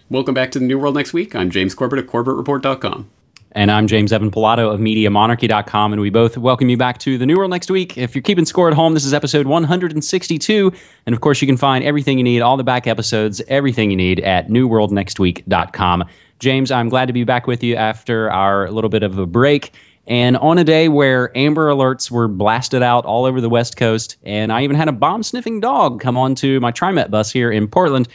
Welcome back to the New World Next Week. I'm James Corbett of CorbettReport.com. And I'm James Evan Pilato of MediaMonarchy.com, and we both welcome you back to the New World Next Week. If you're keeping score at home, this is episode 162, and of course you can find everything you need, all the back episodes, everything you need at NewWorldNextWeek.com. James, I'm glad to be back with you after our little bit of a break, and on a day where Amber Alerts were blasted out all over the West Coast, and I even had a bomb-sniffing dog come onto my TriMet bus here in Portland.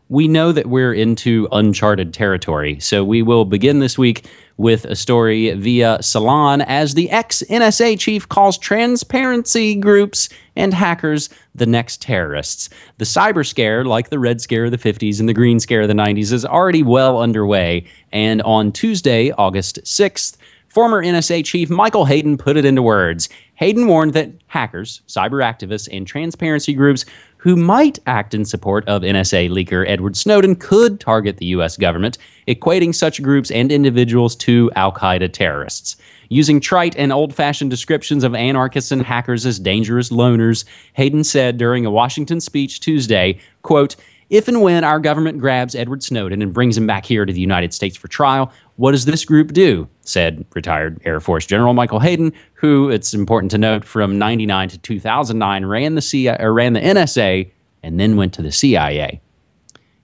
We know that we're into uncharted territory, so we will begin this week with a story via Salon as the ex-NSA chief calls transparency groups and hackers the next terrorists. The cyber scare, like the Red Scare of the 50s and the Green Scare of the 90s, is already well underway, and on Tuesday, August 6th, former NSA chief Michael Hayden put it into words. Hayden warned that hackers, cyber activists, and transparency groups who might act in support of NSA leaker Edward Snowden could target the U.S. government, equating such groups and individuals to al-Qaeda terrorists. Using trite and old-fashioned descriptions of anarchists and hackers as dangerous loners, Hayden said during a Washington speech Tuesday, quote, "If and when our government grabs Edward Snowden and brings him back here to the United States for trial, what does this group do?" said retired Air Force General Michael Hayden, who, it's important to note, from 99 to 2009 ran the NSA and then went to the CIA.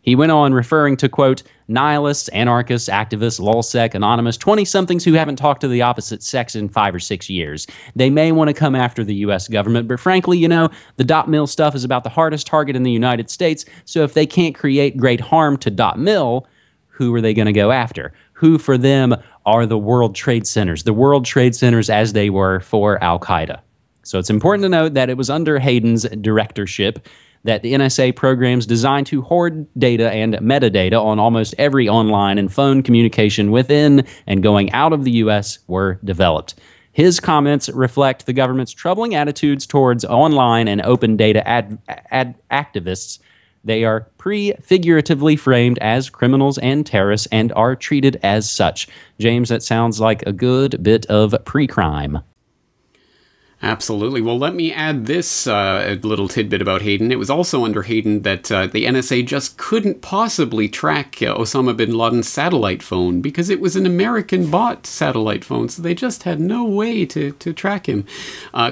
He went on referring to, quote, "nihilists, anarchists, activists, lulsec, anonymous, 20-somethings who haven't talked to the opposite sex in 5 or 6 years. They may want to come after the U.S. government, but frankly, you know, the .mil stuff is about the hardest target in the United States, so if they can't create great harm to .mil, who are they going to go after? Who for them are the World Trade Centers as they were for al-Qaeda." So it's important to note that it was under Hayden's directorship that the NSA programs designed to hoard data and metadata on almost every online and phone communication within and going out of the U.S. were developed. His comments reflect the government's troubling attitudes towards online and open data activists. They are prefiguratively framed as criminals and terrorists and are treated as such. James, that sounds like a good bit of pre-crime. Absolutely. Well, let me add this little tidbit about Hayden. It was also under Hayden that the NSA just couldn't possibly track Osama bin Laden's satellite phone because it was an American-bought satellite phone, so they just had no way to track him.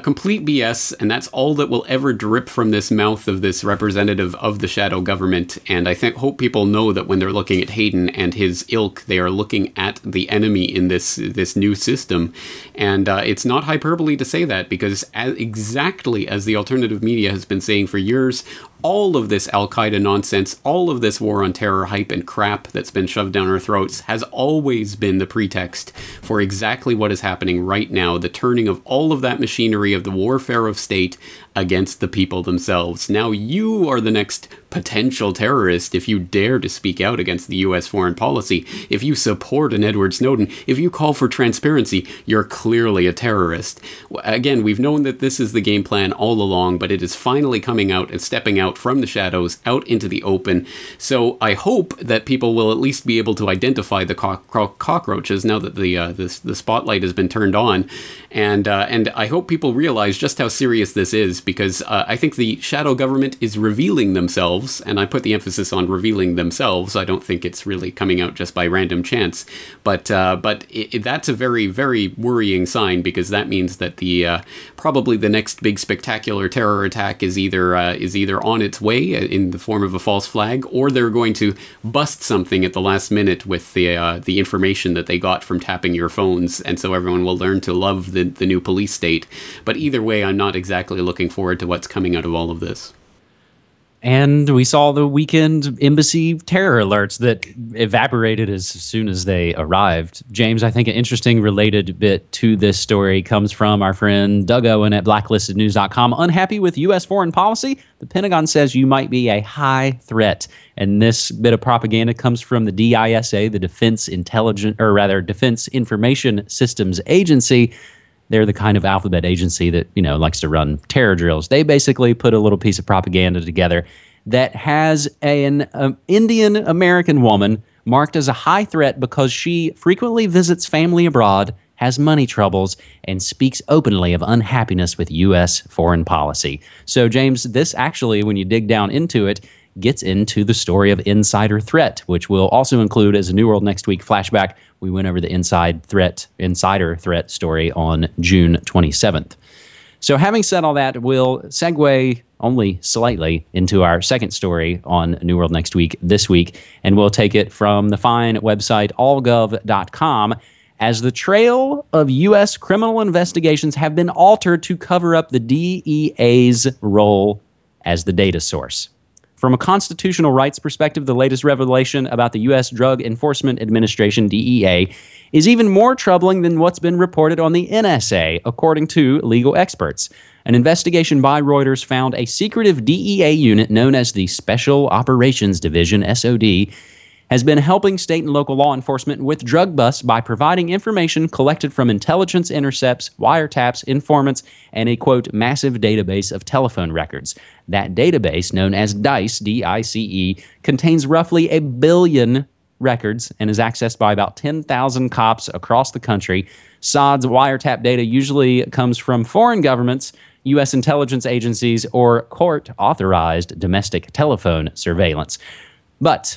Complete BS, and that's all that will ever drip from this mouth of this representative of the shadow government. And I hope people know that when they're looking at Hayden and his ilk, they are looking at the enemy in this new system. And it's not hyperbole to say that, because exactly as the alternative media has been saying for years, all of this al-Qaeda nonsense, all of this war on terror hype and crap that's been shoved down our throats has always been the pretext for exactly what is happening right now, the turning of all of that machinery of the warfare of state against the people themselves. Now you are the next potential terrorist if you dare to speak out against the U.S. foreign policy. If you support an Edward Snowden, if you call for transparency, you're clearly a terrorist. Again, we've known that this is the game plan all along, but it is finally coming out and stepping out from the shadows, out into the open. So I hope that people will at least be able to identify the cockroaches now that the spotlight has been turned on. And I hope people realize just how serious this is, because I think the shadow government is revealing themselves, and I put the emphasis on revealing themselves. I don't think it's really coming out just by random chance, but that's a very, very worrying sign, because that means that probably the next big spectacular terror attack is either on its way in the form of a false flag, or they're going to bust something at the last minute with the information that they got from tapping your phones, and so everyone will learn to love the new police state. But either way, I'm not exactly looking forward to what's coming out of all of this. And we saw the weekend embassy terror alerts that evaporated as soon as they arrived. James, I think an interesting related bit to this story comes from our friend Doug Owen at blacklistednews.com. Unhappy with U.S. foreign policy? The Pentagon says you might be a high threat. And this bit of propaganda comes from the DISA, the Defense Information Systems Agency. They're the kind of alphabet agency that, you know, likes to run terror drills. They basically put a little piece of propaganda together that has an Indian American woman marked as a high threat because she frequently visits family abroad, has money troubles, and speaks openly of unhappiness with U.S. foreign policy. So, James, this actually, when you dig down into it, gets into the story of Insider Threat, which will also include as a New World Next Week flashback. We went over the Insider Threat story on June 27th. So having said all that, we'll segue only slightly into our second story on New World Next Week this week, and we'll take it from the fine website allgov.com, as the trail of U.S. criminal investigations have been altered to cover up the DEA's role as the data source. From a constitutional rights perspective, the latest revelation about the U.S. Drug Enforcement Administration, DEA, is even more troubling than what's been reported on the NSA, according to legal experts. An investigation by Reuters found a secretive DEA unit known as the Special Operations Division, SOD, has been helping state and local law enforcement with drug busts by providing information collected from intelligence intercepts, wiretaps, informants, and a, quote, massive database of telephone records. That database, known as DICE, D-I-C-E, contains roughly 1 billion records and is accessed by about 10,000 cops across the country. SOD's wiretap data usually comes from foreign governments, U.S. intelligence agencies, or court-authorized domestic telephone surveillance. But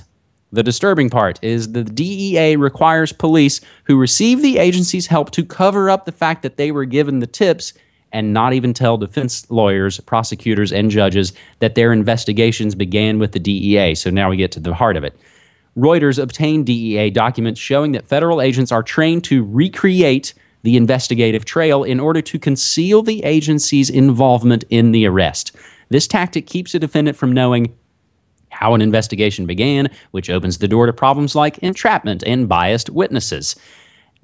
the disturbing part is the DEA requires police who receive the agency's help to cover up the fact that they were given the tips and not even tell defense lawyers, prosecutors, and judges that their investigations began with the DEA. So now we get to the heart of it. Reuters obtained DEA documents showing that federal agents are trained to recreate the investigative trail in order to conceal the agency's involvement in the arrest. This tactic keeps a defendant from knowing how an investigation began, which opens the door to problems like entrapment and biased witnesses.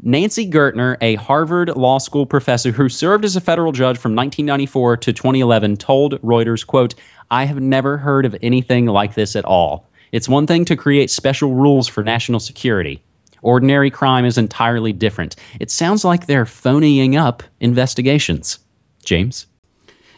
Nancy Gertner, a Harvard Law School professor who served as a federal judge from 1994 to 2011, told Reuters, quote, "I have never heard of anything like this at all. It's one thing to create special rules for national security. Ordinary crime is entirely different. It sounds like they're phoning up investigations." James?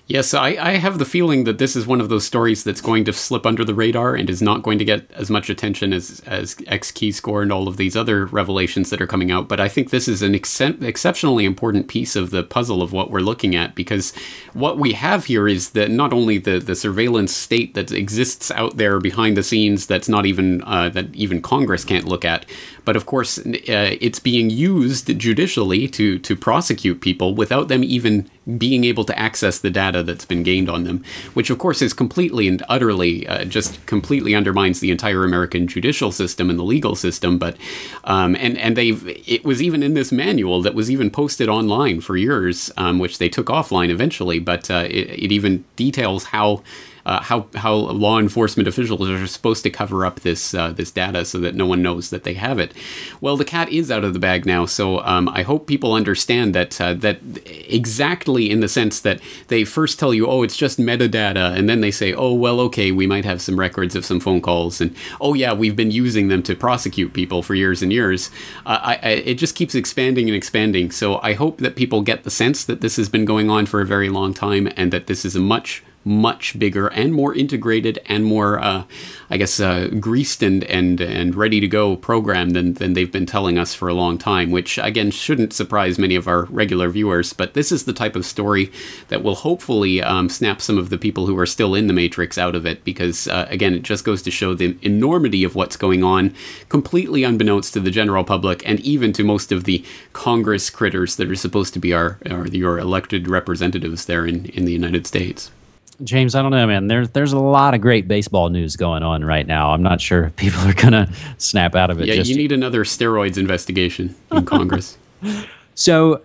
Yes, I have the feeling that this is one of those stories that's going to slip under the radar and is not going to get as much attention as X-Keyscore and all of these other revelations that are coming out. But I think this is an exceptionally important piece of the puzzle of what we're looking at, because what we have here is that not only the surveillance state that exists out there behind the scenes that's not even that even Congress can't look at, but of course it's being used judicially to prosecute people without them even being able to access the data that's been gained on them, which of course is completely and utterly just completely undermines the entire American judicial system and the legal system. But it was even in this manual that was even posted online for years, which they took offline eventually, but it even details how law enforcement officials are supposed to cover up this data so that no one knows that they have it. Well, the cat is out of the bag now, so I hope people understand that exactly in the sense that they first tell you, oh, it's just metadata, and then they say, oh, well, okay, we might have some records of some phone calls, and oh yeah, we've been using them to prosecute people for years and years. It just keeps expanding and expanding, so I hope that people get the sense that this has been going on for a very long time, and that this is a much bigger and more integrated and more, greased and ready to go program than they've been telling us for a long time, which again shouldn't surprise many of our regular viewers. But this is the type of story that will hopefully snap some of the people who are still in the Matrix out of it, because again, it just goes to show the enormity of what's going on, completely unbeknownst to the general public and even to most of the Congress critters that are supposed to be your elected representatives there in the United States. James, I don't know, man. There's a lot of great baseball news going on right now. I'm not sure if people are going to snap out of it. Yeah, you need another steroids investigation in Congress. So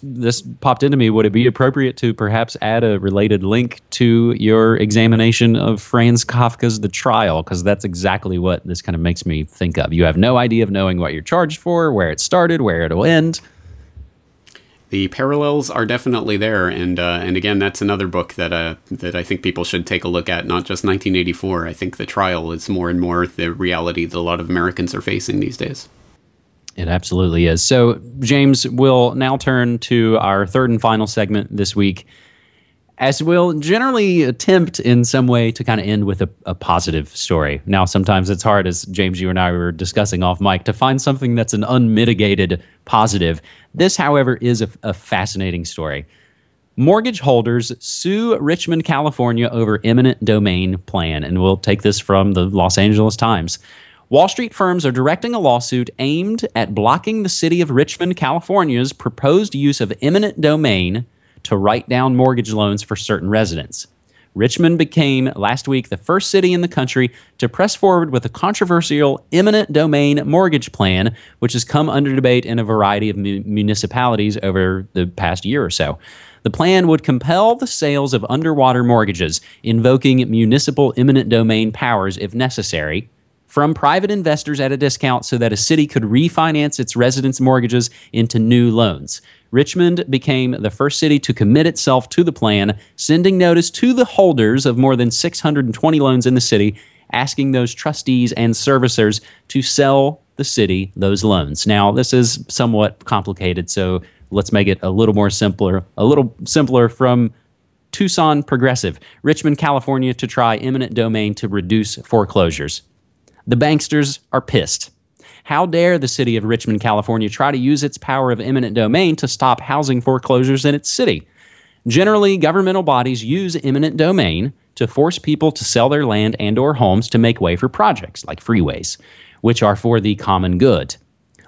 this popped into me. Would it be appropriate to perhaps add a related link to your examination of Franz Kafka's The Trial? Because that's exactly what this kind of makes me think of. You have no idea of knowing what you're charged for, where it started, where it'll end. The parallels are definitely there, and again, that's another book that I think people should take a look at. Not just 1984. I think The Trial is more and more the reality that a lot of Americans are facing these days. It absolutely is. So, James, we'll now turn to our third and final segment this week, as we'll generally attempt in some way to kind of end with a positive story. Now, sometimes it's hard, as James, you and I were discussing off mic, to find something that's an unmitigated positive. This, however, is a fascinating story. Mortgage holders sue Richmond, California over eminent domain plan. And we'll take this from the Los Angeles Times. Wall Street firms are directing a lawsuit aimed at blocking the city of Richmond, California's proposed use of eminent domain to write down mortgage loans for certain residents. Richmond became last week the first city in the country to press forward with a controversial eminent domain mortgage plan, which has come under debate in a variety of municipalities over the past year or so. The plan would compel the sales of underwater mortgages, invoking municipal eminent domain powers if necessary, from private investors at a discount so that a city could refinance its residents' mortgages into new loans. Richmond became the first city to commit itself to the plan, sending notice to the holders of more than 620 loans in the city, asking those trustees and servicers to sell the city those loans. Now, this is somewhat complicated, so let's make it a little simpler from Tucson Progressive, Richmond, California, to try eminent domain to reduce foreclosures. The banksters are pissed. How dare the city of Richmond, California, try to use its power of eminent domain to stop housing foreclosures in its city? Generally, governmental bodies use eminent domain to force people to sell their land and or homes to make way for projects like freeways, which are for the common good.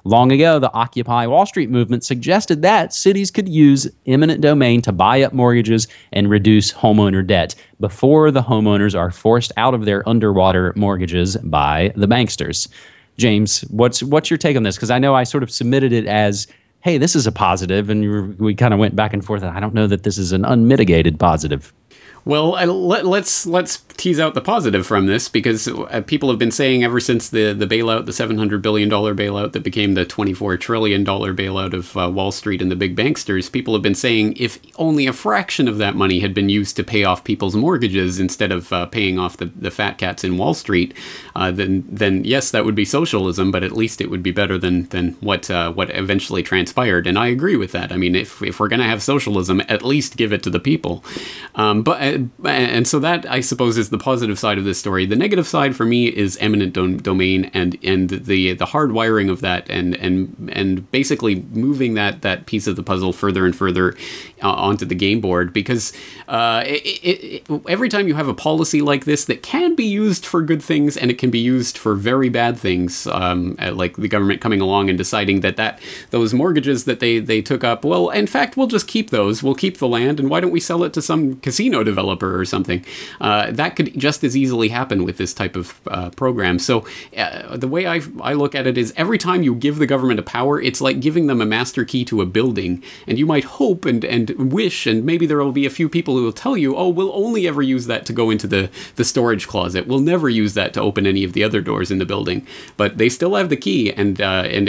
Long ago, the Occupy Wall Street movement suggested that cities could use eminent domain to buy up mortgages and reduce homeowner debt before the homeowners are forced out of their underwater mortgages by the banksters. James, what's your take on this? Because I know I sort of submitted it as, hey, this is a positive, and we kind of went back and forth. I don't know that this is an unmitigated positive. Well, let's tease out the positive from this, because people have been saying ever since the bailout, the $700 billion bailout that became the $24 trillion bailout of Wall Street and the big banksters, people have been saying if only a fraction of that money had been used to pay off people's mortgages instead of paying off the fat cats in Wall Street, then yes, that would be socialism, but at least it would be better than what eventually transpired. And I agree with that. I mean, if we're going to have socialism, at least give it to the people. And so that, I suppose, is the positive side of this story. The negative side for me is eminent domain and the hard wiring of that, and basically moving that piece of the puzzle further and further onto the game board, because every time you have a policy like this that can be used for good things and it can be used for very bad things, like the government coming along and deciding that those mortgages that they took up, well, in fact, we'll just keep those. We'll keep the land, and why don't we sell it to some casino developer or something? That could just as easily happen with this type of program. So the way I look at it is, every time you give the government a power, it's like giving them a master key to a building, and you might hope and wish, and maybe there will be a few people who will tell you, oh, we'll only ever use that to go into the storage closet. We'll never use that to open any of the other doors in the building. But they still have the key, and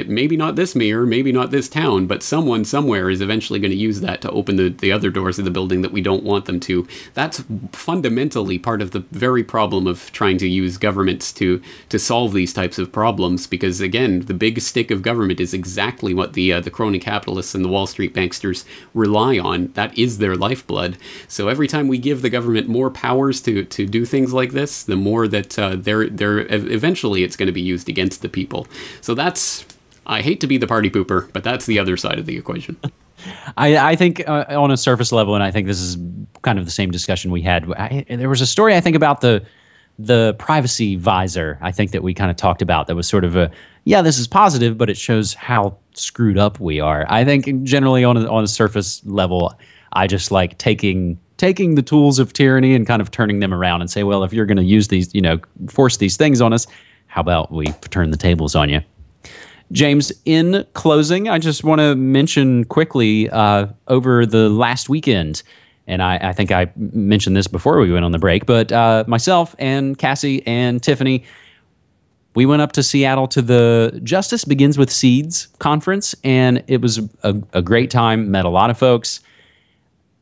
maybe not this mayor, maybe not this town, but someone somewhere is eventually going to use that to open the other doors of the building that we don't want them to. That's fundamentally part of the very problem of trying to use governments to solve these types of problems, because again, the big stick of government is exactly what the crony capitalists and the Wall Street banksters rely on. That is their lifeblood. So every time we give the government more powers to do things like this, the more that they're eventually it's going to be used against the people. So that's, I hate to be the party pooper, but that's the other side of the equation. I think on a surface level, and I think this is kind of the same discussion we had, there was a story, I think, about the privacy visor, I think, that we kind of talked about, that was sort of yeah, this is positive, but it shows how screwed up we are. I think generally on a surface level, I just like taking the tools of tyranny and kind of turning them around and say, well, if you're going to use these, force these things on us, how about we turn the tables on you? James, in closing, I just want to mention quickly over the last weekend, and I think I mentioned this before we went on the break, but myself and Cassie and Tiffany, we went up to Seattle to the Justice Begins with Seeds conference, and it was a great time, met a lot of folks.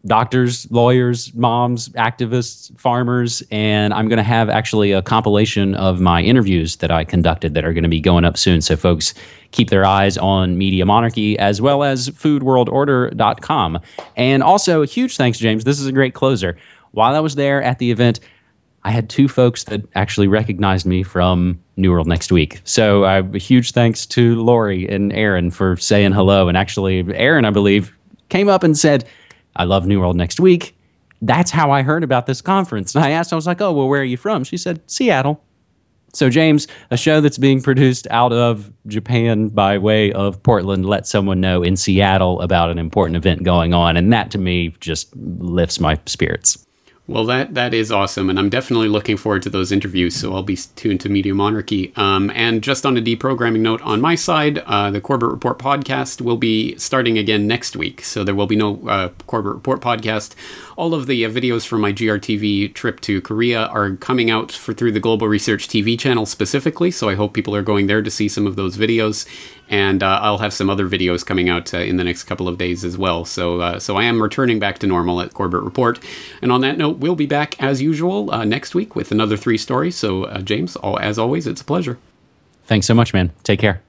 Doctors, lawyers, moms, activists, farmers, and I'm going to have actually a compilation of my interviews that I conducted that are going to be going up soon. So folks, keep their eyes on Media Monarchy as well as foodworldorder.com. And also, a huge thanks, James. This is a great closer. While I was there at the event, I had two folks that actually recognized me from New World Next Week. So a huge thanks to Lori and Aaron for saying hello. And actually, Aaron, I believe, came up and said, I love New World Next Week. That's how I heard about this conference. And I asked, I was like, oh, well, where are you from? She said, Seattle. So, James, a show that's being produced out of Japan by way of Portland lets someone know in Seattle about an important event going on. And that, to me, just lifts my spirits. Well, that is awesome, and I'm definitely looking forward to those interviews, so I'll be tuned to Media Monarchy. And just on a deprogramming note on my side, the Corbett Report podcast will be starting again next week, so there will be no Corbett Report podcast. All of the videos from my GRTV trip to Korea are coming out through the Global Research TV channel specifically, so I hope people are going there to see some of those videos. And I'll have some other videos coming out in the next couple of days as well. So I am returning back to normal at Corbett Report. And on that note, we'll be back as usual next week with another 3 stories. So James, as always, it's a pleasure. Thanks so much, man. Take care.